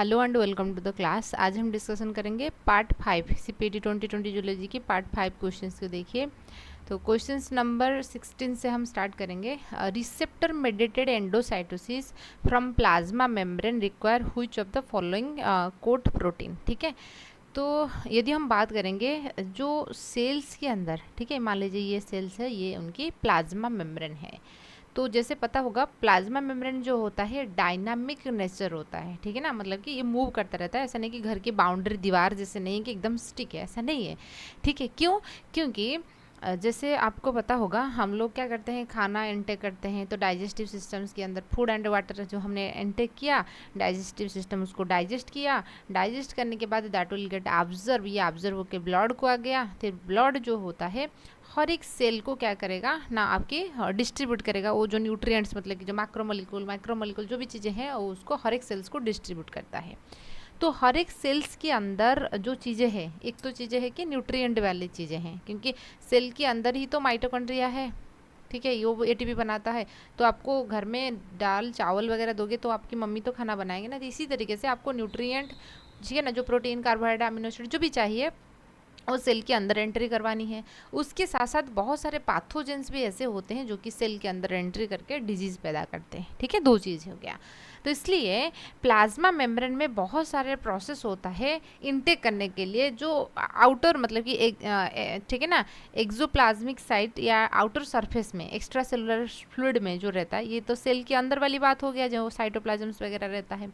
Hello and welcome to the class. आज हम discussion करेंगे पार्ट 5 सीपीटी 2020 जूलॉजी की पार्ट 5 क्वेश्चंस को। देखिए तो क्वेश्चंस नंबर 16 से हम स्टार्ट करेंगे। Receptor mediated endocytosis from plasma membrane require which of the following coat protein. ठीक है, तो यदि हम बात करेंगे जो सेल्स के अंदर, ठीक है, मान लीजिए ये सेल्स है, ये उनकी प्लाज्मा मेम्ब्रेन है। तो जैसे पता होगा प्लाज्मा मेम्ब्रेन जो होता है डायनामिक नेचर होता है, ठीक है ना, मतलब कि ये मूव करता रहता है। ऐसा नहीं कि घर की बाउंड्री दीवार जैसे नहीं है कि एकदम स्टिक है, ऐसा नहीं है। ठीक है, क्यों? क्योंकि जैसे आपको पता होगा हम लोग क्या करते हैं, खाना इनटेक करते हैं तो डाइजेस्टिव सिस्टम्स के अंदर फूड एंड वाटर जो हमने इनटेक किया, डाइजेस्टिव सिस्टम उसको डाइजेस्ट किया, डाइजेस्ट करने के बाद दैट विल गेट ऑब्जर्व, ये ऑब्जर्व होकर ब्लड को आ गया। फिर ब्लड जो होता है हर एक सेल को क्या करेगा ना, आपके डिस्ट्रीब्यूट करेगा। वो जो न्यूट्रिएंट्स मतलब कि जो माइक्रोमोलिक्यूल जो भी चीज़ें हैं वो उसको हर एक सेल्स को डिस्ट्रीब्यूट करता है। तो हर एक सेल्स के अंदर जो चीज़ें हैं, एक तो चीज़ें हैं कि न्यूट्रिएंट वाली चीज़ें हैं, क्योंकि सेल के अंदर ही तो माइटोकॉन्ड्रिया है। ठीक है, ये एटीपी बनाता है। तो आपको घर में दाल चावल वगैरह दोगे तो आपकी मम्मी तो खाना बनाएंगे ना। तो इसी तरीके से आपको न्यूट्रिएंट, ठीक है ना, जो प्रोटीन कार्बोहाइड्रेट अमीनो एसिड जो भी चाहिए वो सेल के अंदर एंट्री करवानी है। उसके साथ साथ बहुत सारे पैथोजेंस भी ऐसे होते हैं जो कि सेल के अंदर एंट्री करके डिजीज़ पैदा करते हैं। ठीक है, दो चीज़ हो गया। तो इसलिए प्लाज्मा मेम्ब्रेन में बहुत सारे प्रोसेस होता है इनटेक करने के लिए, जो आउटर मतलब कि एक, ठीक है ना, एक्सोप्लाज्मिक साइट या आउटर सरफेस में एक्स्ट्रा सेलुलर फ्लूइड में जो रहता है, ये तो सेल के अंदर वाली बात हो गया जो साइटोप्लाज्म्स वगैरह रहता है।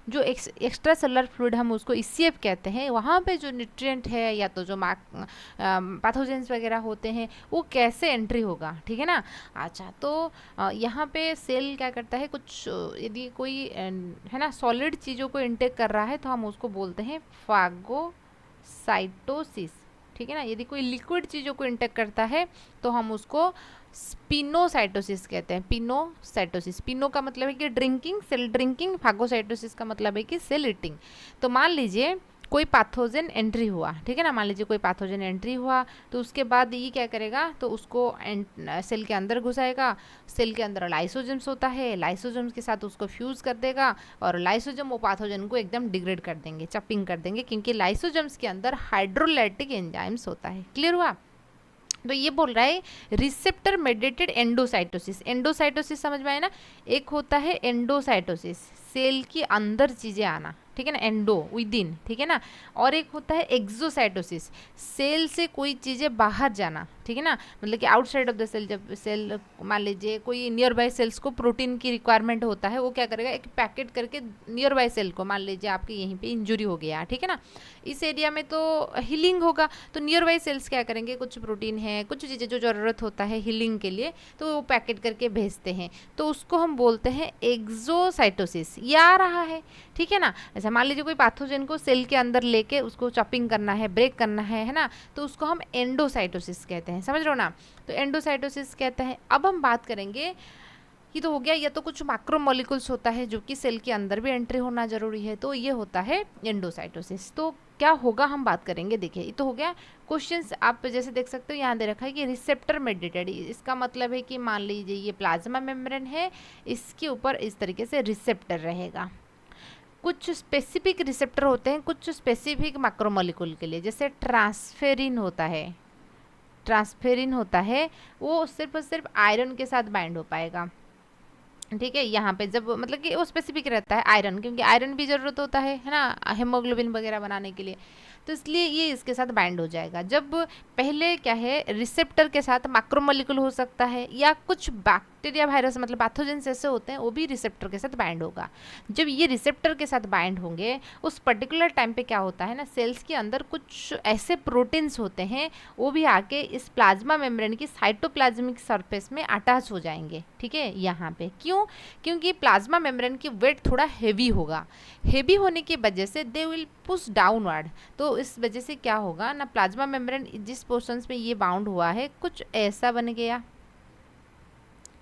जो एक्स्ट्रा सेलुलर फ्लूइड हम उसको ईसीएफ कहते हैं, वहाँ पे जो न्यूट्रिएंट है या तो जो पैथोजेंस वगैरह होते हैं वो कैसे एंट्री होगा। ठीक है ना। अच्छा, तो यहाँ पे सेल क्या करता है, कुछ यदि कोई है ना सॉलिड चीज़ों को इंटेक कर रहा है तो हम उसको बोलते हैं फागोसाइटोसिस। ठीक है ना। यदि कोई लिक्विड चीज़ों को इंटेक करता है तो हम उसको स्पिनोसाइटोसिस कहते हैं। पिनोसाइटोसिस, पिनो का मतलब है कि ड्रिंकिंग, सेल ड्रिंकिंग, फागोसाइटोसिस का मतलब है कि सेल ईटिंग। तो मान लीजिए कोई पैथोजन एंट्री हुआ, ठीक है ना, मान लीजिए कोई पैथोजन एंट्री हुआ तो उसके बाद ये क्या करेगा, तो उसको सेल के अंदर घुसाएगा। सेल के अंदर लाइसोजम्स होता है, लाइसोजम्स के साथ उसको फ्यूज़ कर देगा और लाइसोजम वो पैथोजन को एकदम डिग्रेड कर देंगे, चपिंग कर देंगे, क्योंकि लाइसोजम्स के अंदर हाइड्रोलाइटिक एंजाइम्स होता है। क्लियर हुआ? तो ये बोल रहा है रिसेप्टर मेडिएटेड एंडोसाइटोसिस। एंडोसाइटोसिस समझ में आया ना। एक होता है एंडोसाइटोसिस, सेल के अंदर चीज़ें आना, ठीक है ना, एंडो विद इन, ठीक है ना। और एक होता है एक्सोसाइटोसिस, सेल से कोई चीज़ें बाहर जाना, ठीक है ना, मतलब कि आउटसाइड ऑफ द सेल। जब सेल मान लीजिए कोई नियर बाय सेल्स को प्रोटीन की रिक्वायरमेंट होता है, वो क्या करेगा, एक पैकेट करके नियर बाय सेल को, मान लीजिए आपके यहीं पे इंजुरी हो गया, ठीक है ना, इस एरिया में तो हीलिंग होगा, तो नियर बाय सेल्स क्या करेंगे, कुछ प्रोटीन है, कुछ चीज़ें जो ज़रूरत होता है हीलिंग के लिए, तो वो पैकेट करके भेजते हैं। तो उसको हम बोलते हैं एक्सोसाइटोसिस। ये आ रहा है, ठीक है ना। ऐसा मान लीजिए कोई पैथोजन को सेल के अंदर लेके उसको चॉपिंग करना है, ब्रेक करना है ना, तो उसको हम एंडोसाइटोसिस कहते हैं। समझ रहे हो ना। तो एंडोसाइटोसिस कहते हैं। अब हम बात करेंगे, ये तो हो गया, ये तो कुछ मैक्रोमोलिक्यूल्स होता है जो कि सेल के अंदर भी एंट्री होना जरूरी है, तो ये होता है एंडोसाइटोसिस। तो क्या होगा हम बात करेंगे। देखिए ये तो हो गया क्वेश्चंस। आप जैसे देख सकते हो यहाँ दे रखा है कि रिसेप्टर मेडिएटेड, इसका मतलब है कि मान लीजिए ये प्लाज्मा मेम्ब्रेन है, इसके ऊपर इस तरीके से रिसेप्टर रहेगा। कुछ स्पेसिफिक रिसेप्टर होते हैं कुछ स्पेसिफिक मैक्रोमोलिक्यूल के लिए, जैसे ट्रांसफेरिन होता है। ट्रांसफेरिन होता है वो सिर्फ और सिर्फ आयरन के साथ बाइंड हो पाएगा। ठीक है, यहाँ पे जब मतलब कि वो स्पेसिफिक रहता है आयरन, क्योंकि आयरन भी ज़रूरत होता है ना, हीमोग्लोबिन वगैरह बनाने के लिए, तो इसलिए ये इसके साथ बाइंड हो जाएगा। जब पहले क्या है, रिसेप्टर के साथ मैक्रोमोलिक्यूल हो सकता है या कुछ बैक्टीरिया वायरस मतलब पैथोजेंस ऐसे होते हैं, वो भी रिसेप्टर के साथ बाइंड होगा। जब ये रिसेप्टर के साथ बाइंड होंगे उस पर्टिकुलर टाइम पे क्या होता है ना, सेल्स के अंदर कुछ ऐसे प्रोटीन्स होते हैं वो भी आके इस प्लाज्मा मेम्ब्रेन की साइटोप्लाज्मिक सरफेस में अटैच हो जाएंगे। ठीक है, यहाँ पे क्यों, क्योंकि प्लाज्मा मेम्ब्रेन की वेट थोड़ा हेवी होगा, हेवी होने की वजह से दे विल पुश डाउनवर्ड। तो इस वजह से क्या होगा ना, प्लाज्मा मेम्ब्रेन जिस पोर्शंस में ये बाउंड हुआ है कुछ ऐसा बन गया।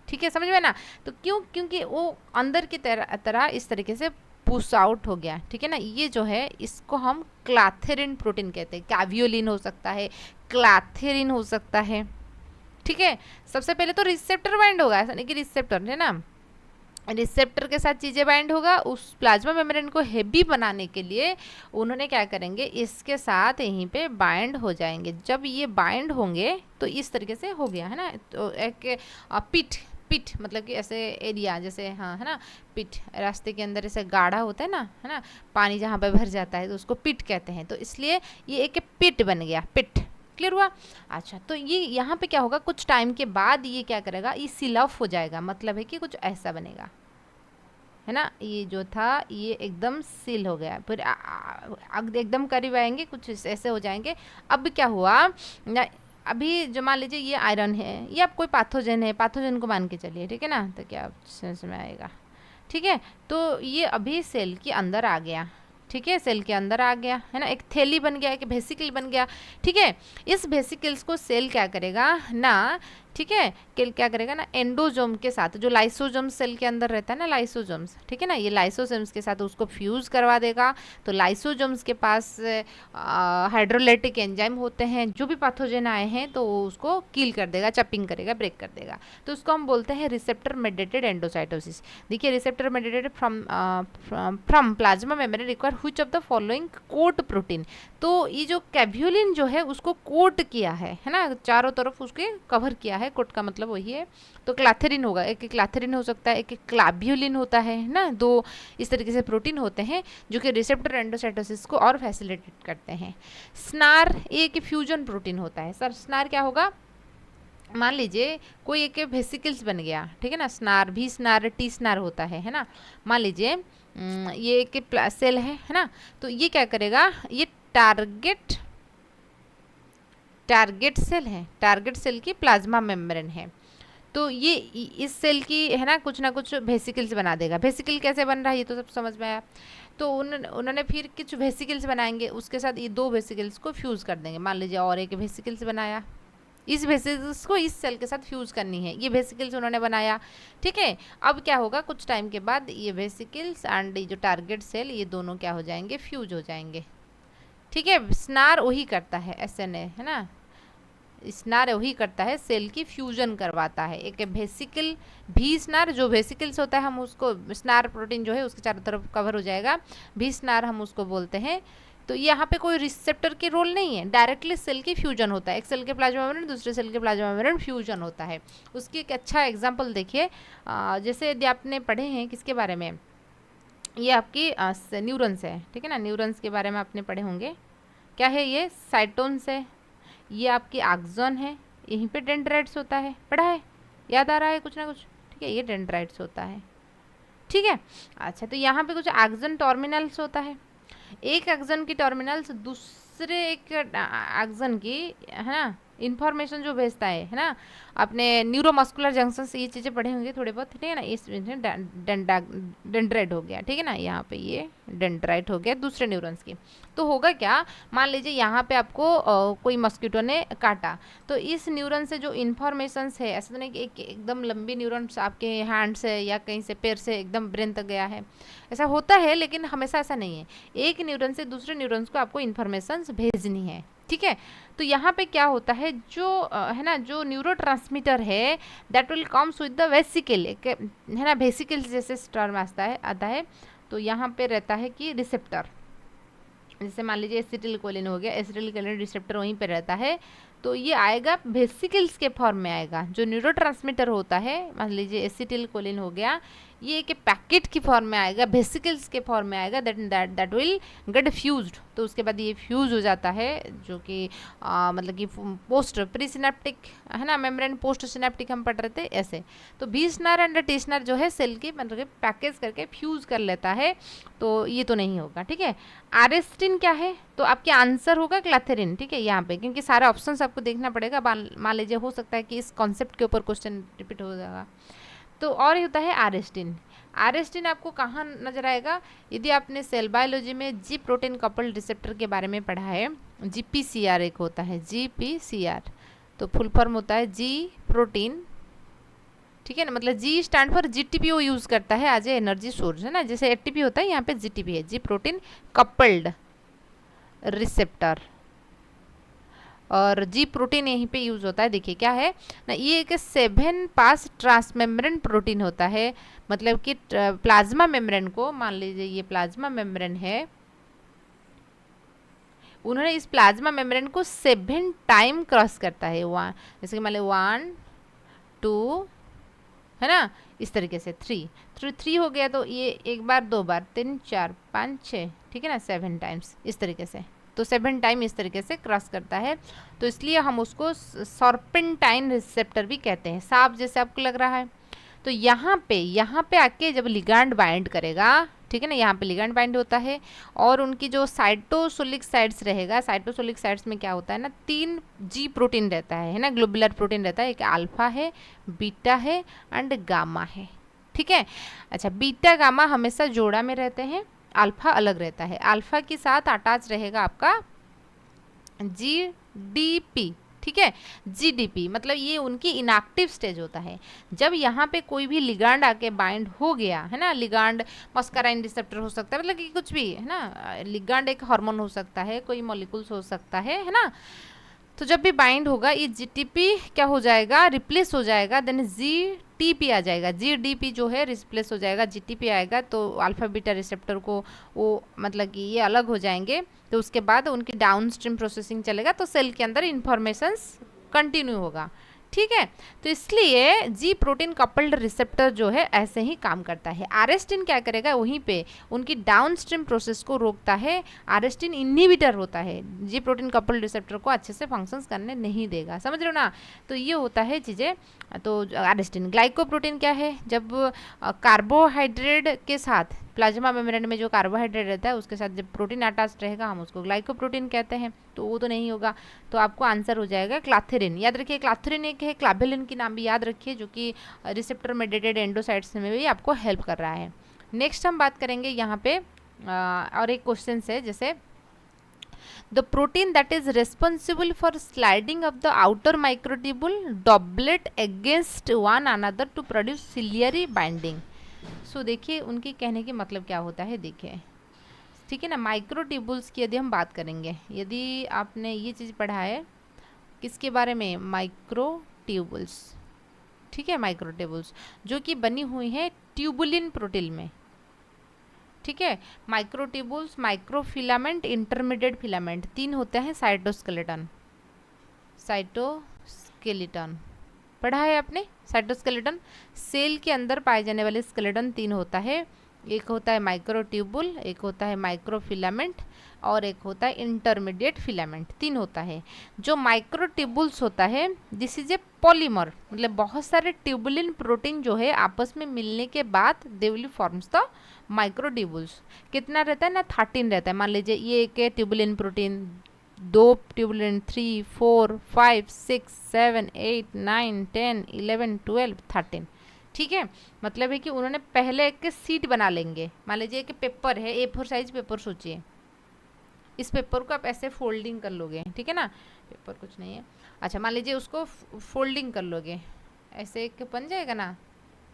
ठीक है, समझ में ना। तो क्यों, क्योंकि वो अंदर की तरह इस तरीके से पुश आउट हो गया। ठीक है ना। ये जो है इसको हम क्लाथेरिन प्रोटीन कहते हैं। कैवियोलिन हो सकता है, क्लाथेरिन हो सकता है। ठीक है, सबसे पहले तो रिसेप्टर बाइंड होगा, ऐसा नहीं कि रिसेप्टर है ना, रिसेप्टर के साथ चीज़ें बाइंड होगा। उस प्लाज्मा मेम्ब्रेन को हेवी बनाने के लिए उन्होंने क्या करेंगे, इसके साथ यहीं पे बाइंड हो जाएंगे। जब ये बाइंड होंगे तो इस तरीके से हो गया है ना, तो एक पिट पिट मतलब कि ऐसे एरिया जैसे, हाँ है ना, पिट रास्ते के अंदर ऐसे गाढ़ा होता है ना, पानी जहाँ पे भर जाता है तो उसको पिट कहते हैं। तो इसलिए ये एक पिट बन गया, पिट। क्लियर हुआ? अच्छा, तो ये यहाँ पे क्या होगा, कुछ टाइम के बाद ये क्या करेगा, ये सील ऑफ हो जाएगा, मतलब है कि कुछ ऐसा बनेगा, है ना। ये जो था ये एकदम सील हो गया, फिर एकदम करीब आएंगे कुछ ऐसे हो जाएंगे। अब क्या हुआ ना, अभी जो मान लीजिए ये आयरन है, ये अब कोई पैथोजन है, पैथोजन को मान के चलिए, ठीक है ना, तो क्या समझ में आएगा, ठीक है। तो ये अभी सेल के अंदर आ गया, ठीक है, सेल के अंदर आ गया है ना, एक थैली बन गया, एक वेसिकल बन गया, ठीक है। इस वेसिकल्स को सेल क्या करेगा ना, ठीक है, क्या करेगा ना, एंडोजोम के साथ, जो लाइसोजोम सेल के अंदर रहता है ना, लाइसोजोम्स, ठीक है ना, ये लाइसोजोम्स के साथ उसको फ्यूज करवा देगा। तो लाइसोजोम्स के पास हाइड्रोलाइटिक एंजाइम होते हैं, जो भी पैथोजन आए हैं तो उसको किल कर देगा, चपिंग करेगा, ब्रेक कर देगा। तो उसको हम बोलते हैं रिसेप्टर मेडिएटेड एंडोसाइटोसिस। देखिए, receptor mediated from plasma membrane require which of the following coat protein. तो ये जो कैव्यूलिन जो है उसको कोट किया है ना, चारों तरफ उसके कवर किया है, कोट का मतलब वही है। तो क्लाथेरिन होगा, एक क्लाथेरिन हो सकता है, एक क्लाब्यूलिन होता है ना, दो इस तरीके से प्रोटीन होते हैं जो कि रिसेप्टर एंडोसाइटोसिस को और फैसिलिटेट करते हैं। स्नार एक फ्यूजन प्रोटीन होता है। सर स्नार क्या होगा, मान लीजिए कोई एक वेसिकल्स बन गया, ठीक है ना, स्नार भी स्नार टी स्नार होता है ना। मान लीजिए ये एक सेल है ना, तो ये क्या करेगा, ये टारगेट सेल है, टारगेट सेल की प्लाज्मा मेम्ब्रेन है। तो ये इस सेल की है ना कुछ वेसिकल्स बना देगा। वेसिकल कैसे बन रहा है ये तो सब समझ में आया। तो उन्होंने फिर कुछ वेसिकल्स बनाएंगे, उसके साथ ये दो वेसिकल्स को फ्यूज़ कर देंगे। मान लीजिए और एक वेसिकल्स बनाया, इस वेसिकल्स को इस सेल के साथ फ्यूज़ करनी है, ये वेसिकल्स उन्होंने बनाया, ठीक है। अब क्या होगा, कुछ टाइम के बाद ये वेसिकल्स एंड जो टारगेट सेल, ये दोनों क्या हो जाएंगे, फ्यूज हो जाएंगे, ठीक है। स्नार वही करता है, SNA है ना, स्नार वही करता है, सेल की फ्यूजन करवाता है। एक वेसिकल भी स्नार, जो वेसिकल्स होता है हम उसको, स्नार प्रोटीन जो है उसके चारों तरफ कवर हो जाएगा, भी स्नार हम उसको बोलते हैं। तो यहाँ पे कोई रिसेप्टर की रोल नहीं है, डायरेक्टली सेल की फ्यूजन होता है, एक सेल के प्लाज्मा मेम्ब्रेन दूसरे सेल के प्लाज्मा मेम्ब्रेन फ्यूजन होता है। उसकी एक अच्छा एग्जाम्पल देखिए, जैसे यदि आपने पढ़े हैं किसके बारे में, ये आपकी न्यूरॉन्स है, ठीक है ना, न्यूरॉन्स के बारे में आपने पढ़े होंगे। क्या है ये, साइटोन्स है, ये आपकी आक्सोन है, यहीं पे डेंड्राइट्स होता है, पढ़ा है, याद आ रहा है कुछ ना कुछ, ठीक है, ये डेंड्राइट्स होता है, ठीक है। अच्छा, तो यहाँ पे कुछ आक्सोन टर्मिनल्स होता है, एक आक्सोन की टर्मिनल्स दूसरे एक आक्सोन की, है ना, इन्फॉर्मेशन जो भेजता है ना, अपने न्यूरोमस्कुलर जंक्शन से, ये चीज़ें पढ़े होंगे थोड़े बहुत, ठीक है ना। इस डेंड्राइट हो गया, ठीक है ना, यहाँ पे ये डेंड्राइट हो गया दूसरे न्यूरॉन्स की। तो होगा क्या, मान लीजिए यहाँ पे आपको कोई मस्कीटो ने काटा, तो इस न्यूरॉन से जो इन्फॉर्मेशंस है, ऐसा तो नहीं कि एकदम लंबी न्यूरॉन्स आपके हैंड से या कहीं से पैर से एकदम ब्रेन तक गया है, ऐसा होता है, लेकिन हमेशा ऐसा नहीं है। एक न्यूरॉन से दूसरे न्यूरॉन्स को आपको इन्फॉर्मेशंस भेजनी है, ठीक है। तो यहाँ पे क्या होता है, जो है ना, जो न्यूरोट्रांसमीटर है that will comes with the vesicle, है ना, वेसिकल जैसे टर्म आता है। तो यहाँ पे रहता है कि रिसेप्टर, जैसे मान लीजिए एसिटिलकोलिन हो गया, एसिटिलकोलिन रिसेप्टर वहीं पे रहता है, तो ये आएगा वेसिकल्स के फॉर्म में आएगा। जो न्यूरोट्रांसमीटर होता है, मान लीजिए एसिटिलकोलिन हो गया, ये एक पैकेट की फॉर्म में आएगा, वेसिकल्स के फॉर्म में आएगा, दैट विल गेट फ्यूज्ड। तो उसके बाद ये फ्यूज हो जाता है, जो कि मतलब कि पोस्ट प्री सिनेप्टिक है ना, मेम्ब्रेन पोस्ट सिनेप्टिक हम पढ़ रहे थे ऐसे। तो बी स्नार एंड टी स्नार जो है सेल की मतलब कि पैकेज करके फ्यूज कर लेता है, तो ये तो नहीं होगा, ठीक है। आरेस्टिन क्या है, तो आपके आंसर होगा क्लैथेरिन, ठीक है, यहाँ पे, क्योंकि सारे ऑप्शंस आपको देखना पड़ेगा। मान लीजिए हो सकता है कि इस कॉन्सेप्ट के ऊपर क्वेश्चन रिपीट हो जाएगा। तो और होता है आरेस्टिन। आरेस्टिन आपको कहाँ नजर आएगा, यदि आपने सेल बायोलॉजी में जी प्रोटीन कपल्ड रिसेप्टर के बारे में पढ़ा है, GPCR एक होता है, GPCR, तो फुल फॉर्म होता है जी प्रोटीन, ठीक है ना, मतलब G stand for GTPO use करता है एज ए एनर्जी सोर्स, है ना, जैसे ATP होता है, यहाँ पे GTP है, जी प्रोटीन कपल्ड रिसेप्टर। और जी प्रोटीन यहीं पे यूज होता है। देखिए क्या है ना, ये एक 7 पास ट्रांसमेम्ब्रेन प्रोटीन होता है। मतलब कि प्लाज्मा मेम्ब्रेन को, मान लीजिए ये प्लाज्मा मेम्ब्रेन है, उन्होंने इस प्लाज्मा मेम्ब्रेन को 7 टाइम क्रॉस करता है। वन, जैसे कि मान लीजिए 1 2, है ना, इस तरीके से 3 हो गया, तो ये एक बार, 2 बार, 3 4 5 6, ठीक है ना, 7 टाइम्स इस तरीके से। तो 7 टाइम इस तरीके से क्रॉस करता है, तो इसलिए हम उसको सर्पेंटाइन रिसेप्टर भी कहते हैं। सांप जैसे आपको लग रहा है। तो यहाँ पे आके जब लिगांड बाइंड करेगा, ठीक है ना, यहाँ पे लिगांड बाइंड होता है, और उनकी जो साइटोसोलिक साइड्स रहेगा, साइटोसोलिक साइड्स में क्या होता है ना, 3 जी प्रोटीन रहता है ना, ग्लोबुलर प्रोटीन रहता है। एक अल्फा है, बीटा है एंड गामा है, ठीक है। अच्छा, बीटा गामा हमेशा जोड़ा में रहते हैं, अल्फा अलग रहता है। अल्फा के साथ अटैच रहेगा आपका जीडीपी, ठीक है। जीडीपी मतलब ये उनकी इनएक्टिव स्टेज होता है। जब यहाँ पे कोई भी लिगांड आके बाइंड हो गया, है ना, लिगांड मस्काराइन रिसेप्टर हो सकता है, मतलब कि कुछ भी, है ना, लिगांड एक हार्मोन हो सकता है, कोई मॉलिक्यूल्स हो सकता है ना। तो जब भी बाइंड होगा ये जीटीपी क्या हो जाएगा, रिप्लेस हो जाएगा, देन जीटीपी आ जाएगा, जीडीपी जो है रिप्लेस हो जाएगा, जीटीपी आएगा, तो अल्फा बीटा रिसेप्टर को वो मतलब कि ये अलग हो जाएंगे। तो उसके बाद उनकी डाउनस्ट्रीम प्रोसेसिंग चलेगा, तो सेल के अंदर इंफॉर्मेशंस कंटिन्यू होगा, ठीक है। तो इसलिए जी प्रोटीन कपल्ड रिसेप्टर जो है ऐसे ही काम करता है। आरेस्टिन क्या करेगा, वहीं पे उनकी डाउनस्ट्रीम प्रोसेस को रोकता है। आरेस्टिन इनहिबिटर होता है, जी प्रोटीन कपल्ड रिसेप्टर को अच्छे से फंक्शंस करने नहीं देगा, समझ रहे हो ना। तो ये होता है चीज़ें। तो आरेस्टिन, ग्लाइकोप्रोटीन क्या है, जब कार्बोहाइड्रेट के साथ प्लाज्मा मेम्ब्रेन में जो कार्बोहाइड्रेट रहता है उसके साथ जब प्रोटीन अटैच रहेगा हम उसको ग्लाइकोप्रोटीन कहते हैं। तो वो तो नहीं होगा, तो आपको आंसर हो जाएगा क्लाथेरिन। याद रखिए क्लाथेरिन एक है, क्लाबेलिन की नाम भी याद रखिए, जो कि रिसेप्टर मेडिएटेड एंडोसाइट्स में भी आपको हेल्प कर रहा है। नेक्स्ट हम बात करेंगे यहाँ पे और एक क्वेश्चन है, जैसे the protein that is responsible for sliding of the outer microtubule doublet against one another to produce ciliary binding। सो देखिए उनके कहने के मतलब क्या होता है, देखिए, ठीक है ना। माइक्रोट्यूबुल्स की यदि हम बात करेंगे, यदि आपने ये चीज़ पढ़ा है किसके बारे में, माइक्रोट्यूबुल्स, ठीक है, माइक्रोट्यूबुल्स जो कि बनी हुई है ट्यूबुलिन प्रोटीन में, ठीक है। माइक्रोट्यूबुल्स, माइक्रोफिलामेंट, इंटरमीडिएट फिलामेंट, 3 होते हैं। साइटोस्केलेटन, साइटोस्केलेटन पढ़ा है आपने, साइटोस्केलेटन सेल के अंदर पाए जाने वाले स्केलेटन 3 होता है। एक होता है माइक्रोट्यूबुल, एक होता है माइक्रोफिलामेंट और एक होता है इंटरमीडिएट फिलामेंट, 3 होता है। जो माइक्रोट्यूबुल्स होता है दिस इज ए पॉलीमर, मतलब बहुत सारे ट्यूबुलिन प्रोटीन जो है आपस में मिलने के बाद they will forms the microtubules. कितना रहता है ना, 13 रहता है। मान लीजिए ये एक है ट्यूबुलिन प्रोटीन, 2 ट्यूबुलिन, 3 4 5 6 7 8 9 10 11 12 13, ठीक है। मतलब है कि उन्होंने पहले एक सीट बना लेंगे। मान लीजिए कि पेपर है, A4 साइज पेपर सोचिए, इस पेपर को आप ऐसे फोल्डिंग कर लोगे, ठीक है ना, पेपर कुछ नहीं है। अच्छा, मान लीजिए उसको फोल्डिंग कर लोगे, ऐसे एक बन जाएगा ना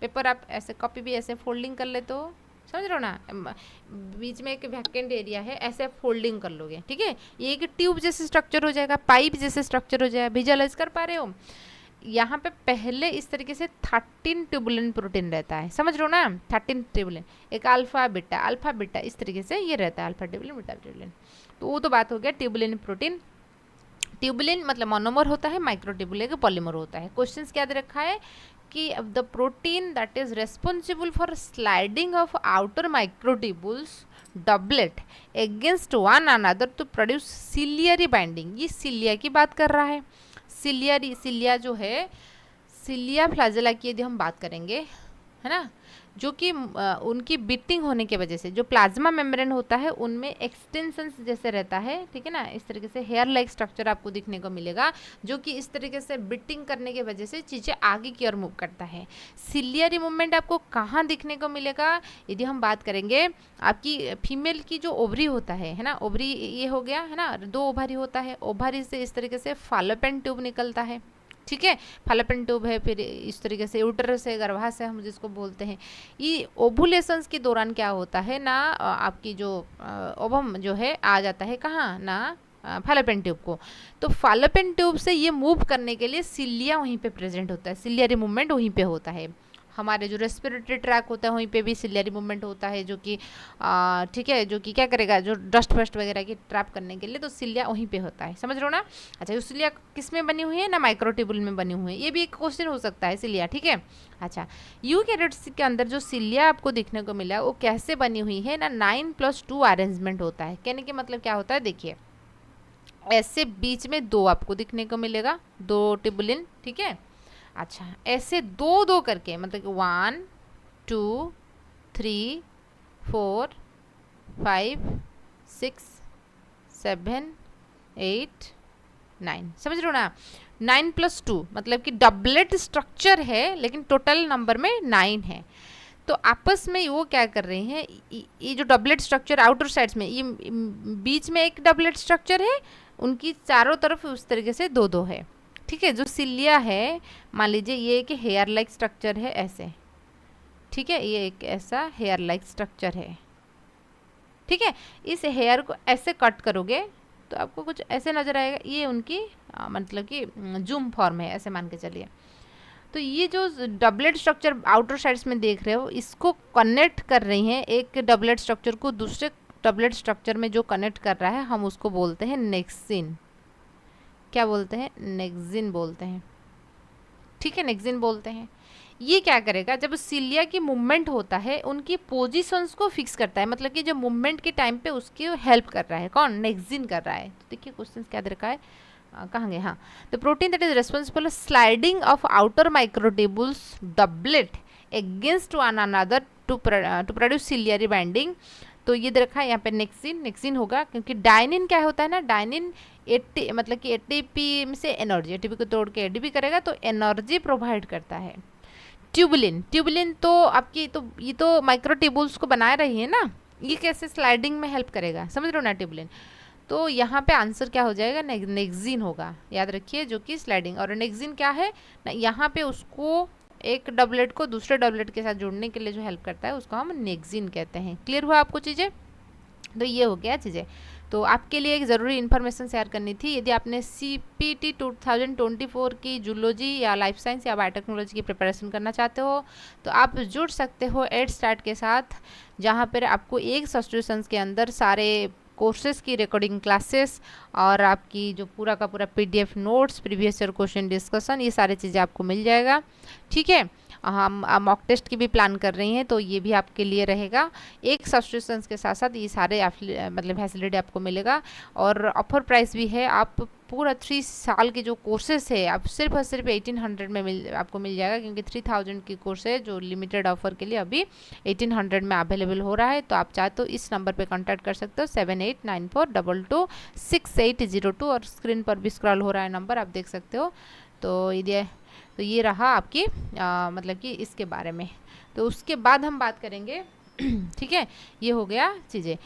पेपर। आप ऐसे कॉपी भी ऐसे फोल्डिंग कर ले, तो समझ रहे हो ना, बीच में एक वैकेंट एरिया है, ऐसे आप फोल्डिंग कर लोगे, ठीक है। ये एक ट्यूब जैसे स्ट्रक्चर हो जाएगा, पाइप जैसे स्ट्रक्चर हो जाएगा। विजुअलाइज कर पा रहे हो, यहाँ पे पहले इस तरीके से 13 ट्यूबुलिन प्रोटीन रहता है, समझ रहे हो ना, 13 ट्यूबुलिन, एक अल्फा बीटा इस तरीके से ये रहता है, अल्फा ट्यूबुलिन बीटा ट्यूबुलिन। तो वो तो बात हो गया ट्यूबुलिन प्रोटीन। ट्यूबुलिन मतलब मोनोमर होता है, माइक्रोट्यूबुलिन का पॉलीमर होता है। क्वेश्चंस क्या दे रखा है कि the protein that is responsible for sliding of outer microtubules doublet against one another to produce ciliary binding. ये सिलिया की बात कर रहा है। सिलिया जो है, सिलिया फ्लैजेला की यदि हम बात करेंगे, है ना, जो कि उनकी बीटिंग होने की वजह से जो प्लाज्मा मेम्ब्रेन होता है उनमें एक्सटेंशंस जैसे रहता है, ठीक है ना, इस तरीके से हेयर लाइक स्ट्रक्चर आपको दिखने को मिलेगा, जो कि इस तरीके से बीटिंग करने की वजह से चीज़ें आगे की ओर मूव करता है। सिलियरी मूवमेंट आपको कहाँ दिखने को मिलेगा, यदि हम बात करेंगे आपकी फीमेल की जो ओवरी होता है ना, ओवरी ये हो गया है ना, 2 ओवरी होता है, ओवरी से इस तरीके से फालोपियन ट्यूब निकलता है, ठीक है, फालोपियन ट्यूब है, फिर इस तरीके से यूटरस है, गर्भाशय हम जिसको बोलते हैं। ये ओवुलेशंस के दौरान क्या होता है ना, आपकी जो ओवम जो है आ जाता है कहाँ ना, फैलोपियन ट्यूब को। तो फैलोपियन ट्यूब से ये मूव करने के लिए सिलिया वहीं पे प्रेजेंट होता है, सिलियरी मूवमेंट वहीं पे होता है। हमारे जो रेस्पिरेटरी ट्रैक होता है वहीं पे भी सिलियरी मूवमेंट होता है, जो कि ठीक है, जो कि क्या करेगा, जो डस्ट फस्ट वगैरह की ट्रैप करने के लिए, तो सिलिया वहीं पे होता है, समझ रहे हो ना। अच्छा, जो सिलिया किस में बनी हुई है ना, माइक्रोट्यूबुल में बनी हुई है, ये भी एक क्वेश्चन हो सकता है, सिलिया, ठीक है। अच्छा, यूकैरियोट्स के अंदर जो सिलिया आपको देखने को मिला वो कैसे बनी हुई है ना, 9+2 अरेंजमेंट होता है। कहने के मतलब क्या होता है, देखिए ऐसे बीच में 2 आपको दिखने को मिलेगा, 2 ट्यूबुलिन, ठीक है। अच्छा, ऐसे 2-2 करके, मतलब 1 2 3 4 5 6 7 8 9, समझ रहे हो ना। 9+2 मतलब कि डबलेट स्ट्रक्चर है, लेकिन टोटल नंबर में 9 है। तो आपस में वो क्या कर रहे हैं, ये जो डबलेट स्ट्रक्चर आउटर साइड्स में, ये बीच में एक डबलेट स्ट्रक्चर है, उनकी चारों तरफ उस तरीके से 2-2 है, ठीक है। जो सिलिया है, मान लीजिए ये एक हेयर लाइक स्ट्रक्चर है ऐसे, ठीक है, ये एक ऐसा हेयर लाइक स्ट्रक्चर है, ठीक है। इस हेयर को ऐसे कट करोगे तो आपको कुछ ऐसे नजर आएगा, ये उनकी मतलब कि जूम फॉर्म है, ऐसे मान के चलिए। तो ये जो डबलेट स्ट्रक्चर आउटर साइड्स में देख रहे हो, इसको कनेक्ट कर रही हैं, एक डबलेट स्ट्रक्चर को दूसरे डबलेट स्ट्रक्चर में जो कनेक्ट कर रहा है, हम उसको बोलते हैं नेक्सिन। क्या बोलते हैं, नेक्सिन बोलते हैं, ठीक है, नेक्सिन बोलते हैं। ये क्या करेगा, जब सिलिया की मूवमेंट होता है, उनकी पोजीशंस को फिक्स करता है, मतलब कि जो मूवमेंट के टाइम पे उसकी हेल्प कर रहा है, कौन, नेक्सिन कर रहा है। तो देखिए क्वेश्चन क्या दे रखा है, कहाँ गए, हाँ, the protein that is responsible sliding of outer microtubules doublet against one another to produce ciliary binding. तो ये दे रखा है यहाँ पे नेक्सिन, नेक्सिन होगा, क्योंकि डायनिन क्या होता है ना, डायनिन मतलब कि एटीपी से एनर्जी, एटीपी को तोड़ के एडीपी करेगा तो एनर्जी प्रोवाइड करता है। ट्यूबुलिन, ट्यूबुलिन तो आपकी, तो ये तो माइक्रोट्यूबुल्स को बना रही है ना, ये कैसे स्लाइडिंग में हेल्प करेगा, समझ रहे हो ना, ट्यूबुलिन। तो यहाँ पे आंसर क्या हो जाएगा, नेक्सिन होगा, याद रखिए, जो कि स्लाइडिंग। और नेक्सिन क्या है ना, यहाँ पे उसको एक डबलेट को दूसरे डबलेट के साथ जोड़ने के लिए जो हेल्प करता है, उसको हम नेक्सिन कहते हैं। क्लियर हुआ आपको चीज़ें। तो ये हो गया चीज़ें। तो आपके लिए एक ज़रूरी इन्फॉर्मेशन शेयर करनी थी। यदि आपने CPT 2024 की जूलॉजी या लाइफ साइंस या बायोटेक्नोलॉजी की प्रिपरेशन करना चाहते हो, तो आप जुड़ सकते हो एडस्टार्ट के साथ, जहाँ पर आपको एक सब्सक्रिप्शन के अंदर सारे कोर्सेज की रिकॉर्डिंग क्लासेस और आपकी जो पूरा का पूरा PDF notes, previous year question discussion, ये सारी चीज़ें आपको मिल जाएगा, ठीक है। हम मॉक टेस्ट की भी प्लान कर रही हैं, तो ये भी आपके लिए रहेगा। एक सब्सक्रिप्शन के साथ साथ ये सारे मतलब फैसिलिटी आपको मिलेगा, और ऑफर प्राइस भी है। आप पूरा 3 साल के जो कोर्सेस है, आप सिर्फ और सिर्फ 1800 में आपको मिल जाएगा, क्योंकि 3000 की कोर्स है जो लिमिटेड ऑफर के लिए अभी 1800 में अवेलेबल हो रहा है। तो आप चाहे तो इस नंबर पे कांटेक्ट कर सकते हो, 7894226802, और स्क्रीन पर भी स्क्रॉल हो रहा है नंबर, आप देख सकते हो। तो ये रहा आपकी मतलब कि इसके बारे में। तो उसके बाद हम बात करेंगे ठीक है, ये हो गया चीज़ें।